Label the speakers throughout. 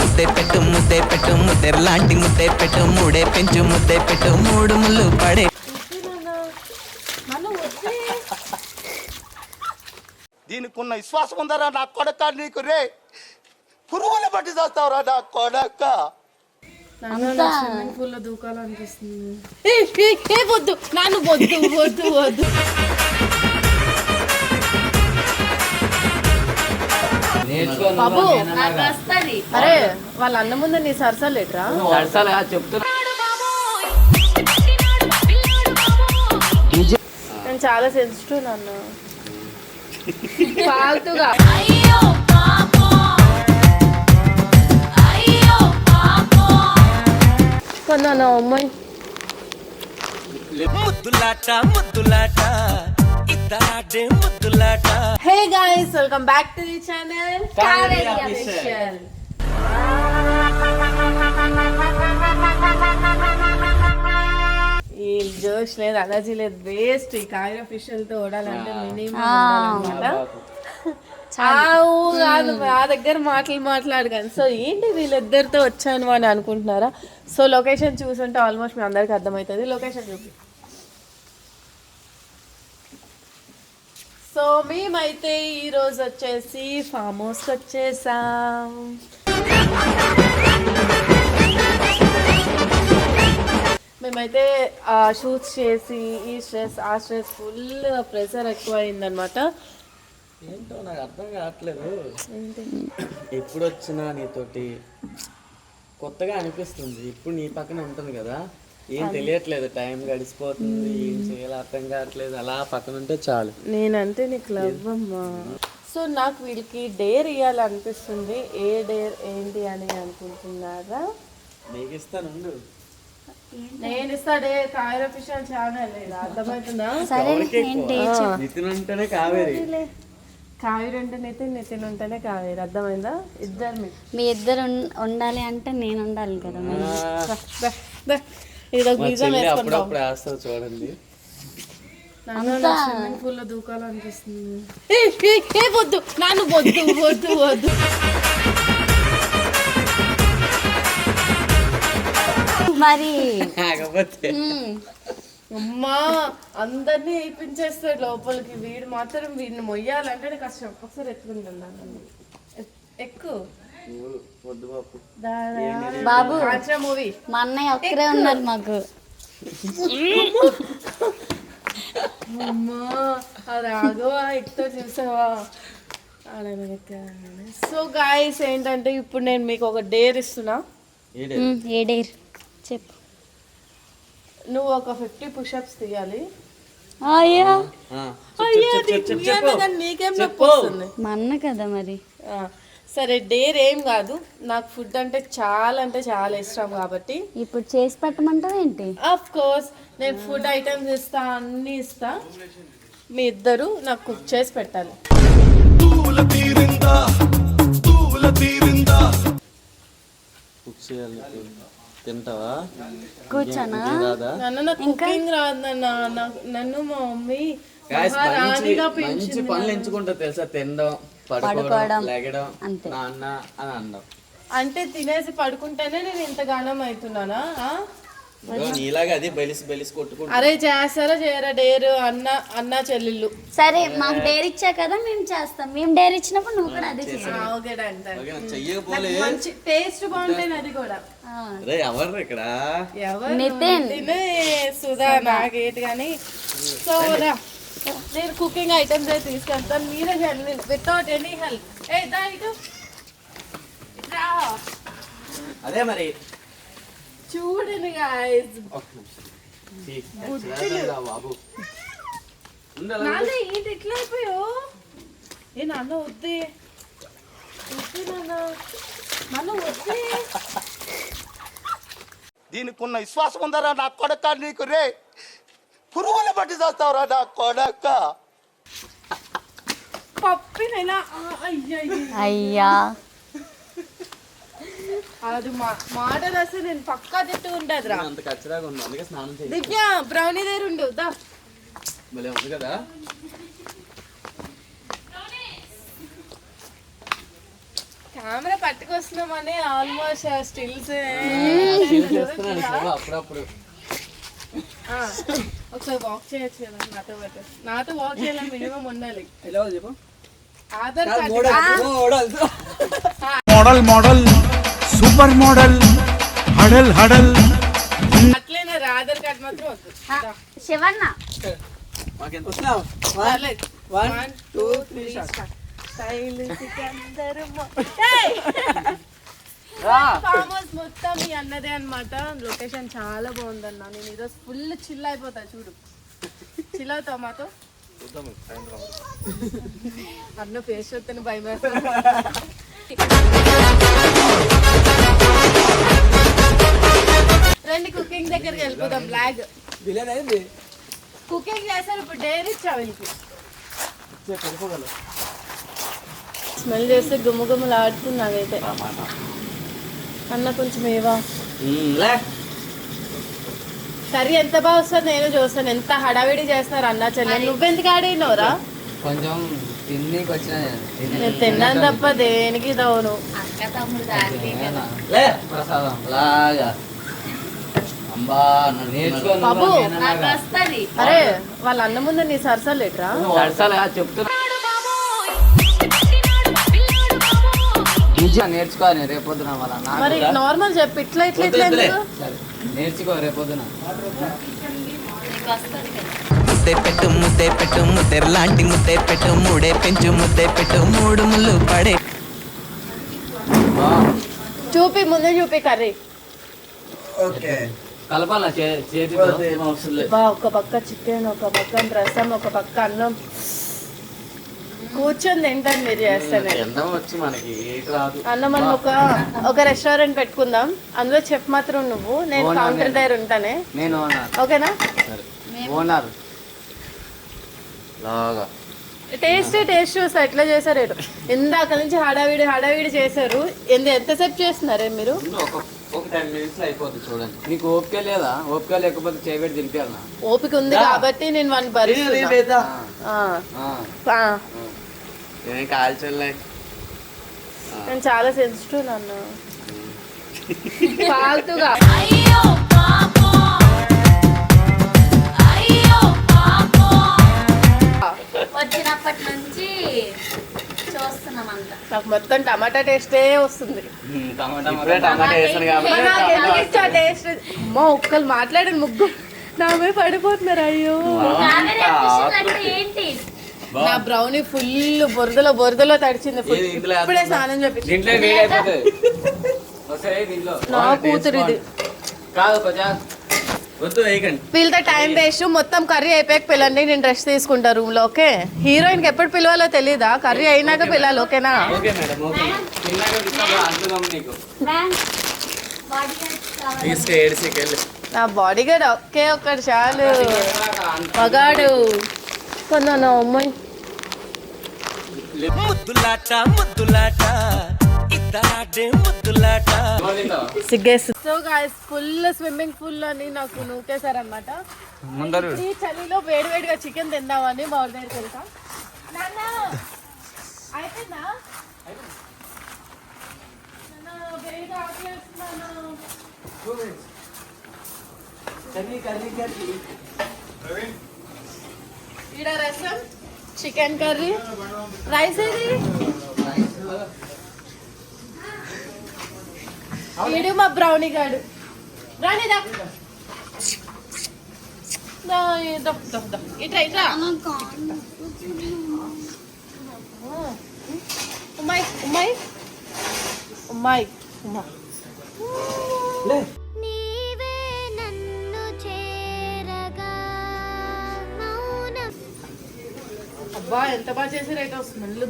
Speaker 1: ముద్దే పెట్టు ముద్దెర్లాంటి ముద్దే పెట్టు మూడే పెంచు ముద్దే పెట్టు మూడు ముళ్ళు పడే.
Speaker 2: దీనికున్న విశ్వాసం ఉందరా నా కొడక, నీకు రే పురుగులు పట్టి చేస్తావురా నా కొడక.
Speaker 3: స్విమ్మింగ్ పూల్ లో దూకాలనిపిస్తుంది. వద్దు నాన్న, వద్దు వద్దు వద్దు. బాబు అరే వాళ్ళ అన్న ముందు నీ సరసాలేట్రా
Speaker 4: చెప్తున్నా.
Speaker 3: నేను చాలా సెన్సిటివ్ నాన్న, ఫాల్తుగా. కొన్నాను అమ్మాయి hey guys, welcome back to the channel Kaveri official. ఈ జోష్ లేదు, అలర్జీ లేదు, వేస్ట్. ఈ కావేరి అఫీషియల్ తో ఓడాలంటే మినిమం అనమాట. కాదు నా దగ్గర మాట్లాడు కానీ. సో ఏంటి వీళ్ళిద్దరితో వచ్చాను అని అనుకుంటున్నారా? సో లొకేషన్ చూసుంటే ఆల్మోస్ట్ మీ అందరికి అర్థమవుతుంది. లొకేషన్ చూపి. సో మేమైతే ఈరోజు వచ్చేసి ఫామ్ హౌస్కి వచ్చేసాం. మేమైతే షూట్స్ చేసి ఈ స్ట్రెస్ ఆ స్ట్రెస్ ఫుల్ ప్రెషర్ ఎక్కువ అయిందనమాట.
Speaker 4: ఏంటో నాకు అర్థం కావట్లేదు. ఎప్పుడు వచ్చినా నీతోటి కొత్తగా అనిపిస్తుంది. ఇప్పుడు నీ పక్కన ఉంటుంది కదా, ఏం తెలియట్లేదు, టైం గడిచిపోతుంది, ఏం చేయాలో అర్థం కావట్లేదు. అలా పక్కన ఉంటే చాలు.
Speaker 3: నేనంటే నీకు లవ్ అమ్మా. సో నాకు వీళ్ళకి డేర్ ఇవ్వాలనిపిస్తుంది. ఏ డేర్ ఏంటి అని అనుకుంటున్నారా?
Speaker 4: నీకు ఇస్తాను,
Speaker 3: నేను ఇస్తా డేర్. కావేరి అఫీషియల్ ఛానల్ అర్థమవుతుందా?
Speaker 4: నితిన్ అంటేనే కావేరి,
Speaker 3: కావేరి అంటే నితిన్, నితిన్ ఉంటేనే కావేరి. అర్థమైందా? ఇద్దరు
Speaker 5: మీ ఇద్దరు ఉండాలి అంటే నేను ఉండాలి కదా.
Speaker 4: అప్పుడప్పుడు వేస్తావు చూడండి.
Speaker 3: స్విమ్మింగ్ పూల్ లో దూకాలనిపిస్తుంది. వద్దు నాన్న, వద్దు వద్దు వద్దు.
Speaker 5: మరి
Speaker 3: అమ్మా అందరినీ వేయించేస్తాడు లోపలికి. వీడు మాత్రం వీడిని మొయ్యాలంటే కష్టం. ఒకసారి ఎత్తుకుంటున్నాను. ఎక్కువ
Speaker 5: బాబు
Speaker 3: మూవీ.
Speaker 5: మా అన్నయ్య ఒక్కరే ఉన్నారు మాకు.
Speaker 3: అమ్మా అది ఆగవా, ఎక్కువ చూసావా? సో గాయస్ ఏంటంటే ఇప్పుడు నేను మీకు ఒక డేర్ ఇస్తున్నా.
Speaker 5: ఏ డేర్ చెప్పు.
Speaker 3: నువ్వు ఒక 50 పుషప్స్ తీయాలి. నీకేం నొప్పి వస్తుంది?
Speaker 5: మా అన్న కదా మరి.
Speaker 3: సరే డేర్ ఏం కాదు, నాకు ఫుడ్ అంటే చాలా ఇష్టం కాబట్టి.
Speaker 5: ఇప్పుడు చేసి పెట్టమంటావు ఏంటి?
Speaker 3: ఆఫ్ కోర్స్ నేను ఫుడ్ ఐటమ్స్ ఇస్తా, అన్ని ఇస్తా. మీ ఇద్దరు నాకు కుక్ చేసి పెట్టాలి.
Speaker 4: తింటావా?
Speaker 5: కూర్చోనా?
Speaker 3: నన్ను నాకు కుకింగ్ రాదు. నన్ను మా మమ్మీ
Speaker 4: మంచి పనులు ఎంచుకుంటా తెలుసా? తినడం, పడుకోవడం, లెగడం, నాన్న అని అనడం.
Speaker 3: అంటే తినేసి పడుకుంటేనే నేను ఇంతగానం అవుతున్నానా?
Speaker 4: నీలాగా అది బెలిసి కొట్టుకుంటా.
Speaker 3: అరే చేస్తారా చేయరా డేర్? అన్న చెల్లెళ్ళు.
Speaker 5: సరే మాకు డేర్ ఇచ్చా కదా, మేము చేస్తాం. మేము డేర్ ఇచ్చినప్పుడు నువ్వు కూడా అదే
Speaker 4: చెయ్యకపోలే.
Speaker 3: మంచి టేస్ట్ బాగుంటేనే అది కూడా.
Speaker 4: ఎవరు ఇక్కడ?
Speaker 5: నితిన్,
Speaker 3: సుధా, నాగేట్ కానీ. సో నేను కుకింగ్ ఐటమ్స్ అయితే తీసుకెళ్తాను, మీరే చేయండి వితౌట్ ఎనీ హెల్ప్.
Speaker 4: అదే మరి
Speaker 3: చూడండి గాయ్స్.
Speaker 4: బాబు
Speaker 3: ఏంటి ఎట్లా అయిపోయావు? ఏ నాన్న వద్దే, నాన్న వద్దే.
Speaker 2: దీనికున్న విశ్వాసం ఉందరా నా కొడక, నీకు రే పురుగులు పట్టి చేస్తావురా నా కొడక.
Speaker 3: పప్పినైనా
Speaker 5: అయ్యా
Speaker 3: అది మాటలు వస్తే నేను పక్కా తిట్టు ఉండదురా.
Speaker 4: అంత కచ్చరాగా ఉంది, అందుకే స్నానం చేయి.
Speaker 3: దివ్య బ్రౌనీ దగ్గర ఉండు దా.
Speaker 4: భలే ఉంది కదా.
Speaker 3: కెమెరా పట్టుకొస్తున్నామని ఆల్మోస్ట్ స్టిల్స్
Speaker 4: అప్పుడప్పుడు
Speaker 3: ఒకసారి వాక్ చేయొచ్చు కదా నాతో పాటు. నాతో వాక్ చేయాలని మినిమం ఉండాలి.
Speaker 6: చెప్పు
Speaker 3: Aadhaar card
Speaker 7: model model super model హడల్ హడల్
Speaker 3: అట్లనే ఆధార్ కార్డు మాత్రం వద్దు.
Speaker 5: శివన్న
Speaker 6: వస్తున్నావు
Speaker 3: పర్లేదు.
Speaker 6: 1
Speaker 3: 1 2 3 start. Style Sikandar farm house మొత్తం మీ అన్నదే అన్నమాట. లొకేషన్ చాలా బాగుందన్న. నేను ఈరోజు ఫుల్ చిల్ అయిపోతా. చూడు చిల్ అవుతావు మాతో. అన్న ఫేస్ చూస్తేనే భయం వేస్తుంది. రండి కుకింగ్ దగ్గరికి వెళ్ళిపోదాం. బ్లాగ్
Speaker 6: బిర్యానీ అయింది
Speaker 3: కుకింగ్ చేస్తారు. ఇప్పుడు డైరీ ఇచ్చా వీళ్ళకి. స్మెల్ చేస్తే గుమ్మ గుమ్మలు ఆడుతుంది నాకైతే. అన్న కొంచెం ఏవా కర్రీ ఎంత బాగా వస్తుంది నేను చూస్తాను. ఎంత హడావిడి చేస్తున్నారు అన్న చెల్లెలు. నువ్వెందుకు ఆడినవురా?
Speaker 4: కొంచెం తిన్నీకి వచ్చిన
Speaker 3: నేను తిన్నాను తప్ప దేనికి తవును.
Speaker 5: అక్క తమ్ముడు దానికి కదా.
Speaker 4: ప్రసాదం లాగా అంబా నేర్చుకో
Speaker 3: బాబు
Speaker 5: నాకు వస్తుంది.
Speaker 3: అరే వాళ్ళ అన్న ముందు నీ సరసాలు లేట్రా.
Speaker 4: చెప్తున్నా నేర్చుకోవాలి రేపొద్దున వాళ్ళ
Speaker 3: మరి నార్మల్ చెప్పు. ఇట్లా ఇట్లా ఇట్లా ఎందుకు?
Speaker 4: నేర్చుకో రేపొద్దున.
Speaker 5: నీకు వస్తుంది కదా.
Speaker 1: ముద్దే పెట్టు ముద్దే పెట్టు ముద్దెర్లాంటి ముద్దే పెట్టు మూడే పెంచు ముద్దే పెట్టు మూడు ముళ్ళు పడే.
Speaker 3: చూపి ముందే చూపి కర్రీ.
Speaker 6: ఓకే
Speaker 4: కలపాల చేతితో ఏం అవసరం లేదు.
Speaker 3: బా ఒక పక్క చికెన్, ఒక పక్క రసం, ఒక పక్క అన్నం. కూర్చొని తింటాను మీరు చేస్తానే.
Speaker 4: ఎంతం వచ్చి మనకి ఏటి రాదు.
Speaker 3: అన్న మనం ఒక రెస్టారెంట్ పెట్టుకుందాం. అందులో చెఫ్ మాత్రం నువ్వు, నేను కౌంటర్ దగ్గర ఉంటానే.
Speaker 4: నేను ఓనర్.
Speaker 3: ఓకేనా?
Speaker 4: ఓనర్ లాగా
Speaker 3: టేస్ట్ చూస్తా ఎట్లా చేశారు. ఇందాక నుంచి హడావిడి చేశారు. ఎంతసేపు చేస్తున్నారే మీరు?
Speaker 4: ఒక 10 minutes లో అయిపోతుంది చూడండి. నీకు ఓపిక లేదా? ఓపిక లేకపోతే చేయబెట్టి దింపాలనా?
Speaker 3: ఓపిక ఉంది కాబట్టి నేను వాడిని భరిస్తున్నా.
Speaker 4: నేను కాల్చలే.
Speaker 3: నేను చాలా సెన్సిటివ్ నాన్న. ఫాల్తుగా
Speaker 5: వచ్చినప్పటి నుంచి చూస్తున్నాం అంతా.
Speaker 3: నాకు మొత్తం టమాటా టేస్టే వస్తుంది.
Speaker 4: టమాటా వేసాను కాబట్టి
Speaker 3: నాకు ఎందుకు ఇష్టం టేస్ట్? అమ్మా ఒక్కరు మాట్లాడిన ముగ్గురు నా మీద పడిపోతున్నారు. అయ్యో
Speaker 5: కావేరి ambition అంటే ఏంటి?
Speaker 3: నా బ్రౌనీ ఫుల్ బురదలో తడిచింది. ఫుల్ ఇప్పుడే స్నానం చేపించి.
Speaker 4: దీంట్లో వేడి అయిపోతుంది. ఒకసారి దీంట్లో
Speaker 3: నా కూతురు ఇది
Speaker 4: కాదు కొంచెం వద్దు వేయకండి.
Speaker 3: వీళ్ళతో టైం వేస్ట్. మొత్తం కర్రీ అయిపోయాక పిల్లండి. నేను రెస్ట్ తీసుకుంటా రూమ్ లో. ఓకే హీరోయిన్ కి ఎప్పుడు పిలవాలో తెలీదా? కర్రీ అయినాక పిలవాలి. ఓకేనా?
Speaker 4: Okay madam okay. చిన్నగా అంటున్నాం నీకు
Speaker 5: మ్యామ్, body guards కావాలి.
Speaker 4: తీసుకు ఏడిసికెళ్ళి.
Speaker 3: నా బాడీ గార్డ్ ఒకే ఒక్కడు చాలు. మగాడు కొందరు అమ్మాయి
Speaker 1: ముద్దులాట ముద్దులాట ఇద్దరాడే ముద్దులాట.
Speaker 3: సిగ్గేస్తుంది. So guys full swimming pool అని నాకు నూకేశారనమాట. ఈ చలిలో వేడిగా చికెన్ తిందామని మా ఊరి దగ్గరికి వెళ్తా. నాన్న అయిపోయిందా? వేడిగా ఆకలేస్తున్నాను. ఈడ రసం, చికెన్ కర్రీ, రైస్ ఏది? వీడు మా బ్రౌనీ గాడు. రానిదా ఇట్లా ఉమ్మాయి ఉమ్మాయి ఉమ్మాయి ఉమ్మా.
Speaker 8: నీవే నన్ను చేరగా మౌనం.
Speaker 3: అబ్బా ఎంత బాగా చేసారైతే స్మెల్.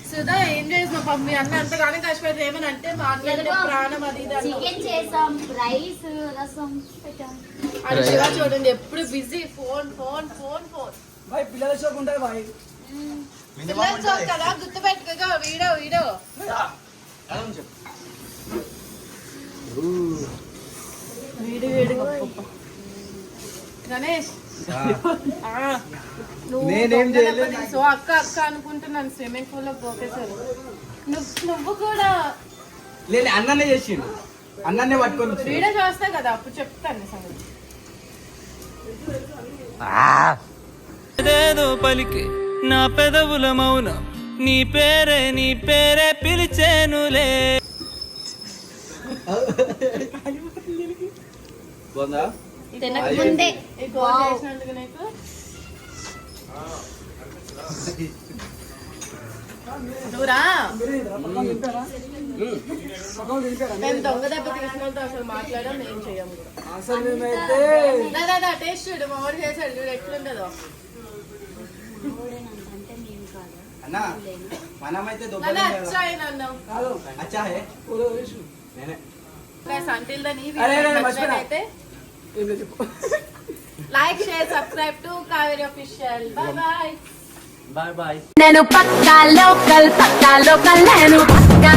Speaker 3: సుధా ఏం చేసిన మీ అన్న అంతగానే కష్టపడి ఏమని అంటే మాట్లాడితే ప్రాణం అది ఇది అన్నావు.
Speaker 5: చికెన్ చేసాం, రైస్, రసం పెట్టాం.
Speaker 3: అని శివ చూడండి ఎప్పుడు busy. Phone phone phone phone.
Speaker 6: భాయ్ పిల్లల షోక్ ఉంటాయి భాయ్.
Speaker 3: పిల్లల షోక్ కదా గుర్తు పెట్టుకో. వీడియో వేడి గణేష్
Speaker 6: నేనేం చేయలేదు.
Speaker 3: సో అక్క అక్క అనుకుంటున్నాను స్విమ్మింగ్ పూల్ లో పోకేశారు. నువ్వు కూడా
Speaker 6: లేదు అన్ననే చేసిండు, అన్ననే పట్టుకొని వచ్చిండు.
Speaker 3: వీడియో చూస్తా కదా అప్పుడు చెప్తాను సంగతి.
Speaker 1: ఏదో పలికి నా పెదవుల మౌనం నీ పేరే పిలిచేనులే.
Speaker 5: తినకముందే
Speaker 3: ఈ గోల్ చేసినందుకు నీకు దూరా మేము దొంగ దెబ్బ తీసుకుంటూ అసలు మాట్లాడాం, ఏం చెయ్యం కూడా.
Speaker 6: అసలు మేమైతే
Speaker 3: దాదా టేస్ట్ చూడు, మా వాడు చేశాడు చూడు ఎట్లుండదో.
Speaker 6: అన్నా మనమైతే
Speaker 3: నాన్న అచ్చా అయినావు.
Speaker 6: అచ్చా హే నేనే
Speaker 3: Until then,
Speaker 6: అరే, అరే, మర్చిపోయినా.
Speaker 3: అయితే
Speaker 6: ఏం లేదు చెప్పు.
Speaker 3: Like share subscribe to Kaveri official. Bye bye.
Speaker 4: Bye bye.
Speaker 5: నేను పక్కా లోకల్ నేను పక్కా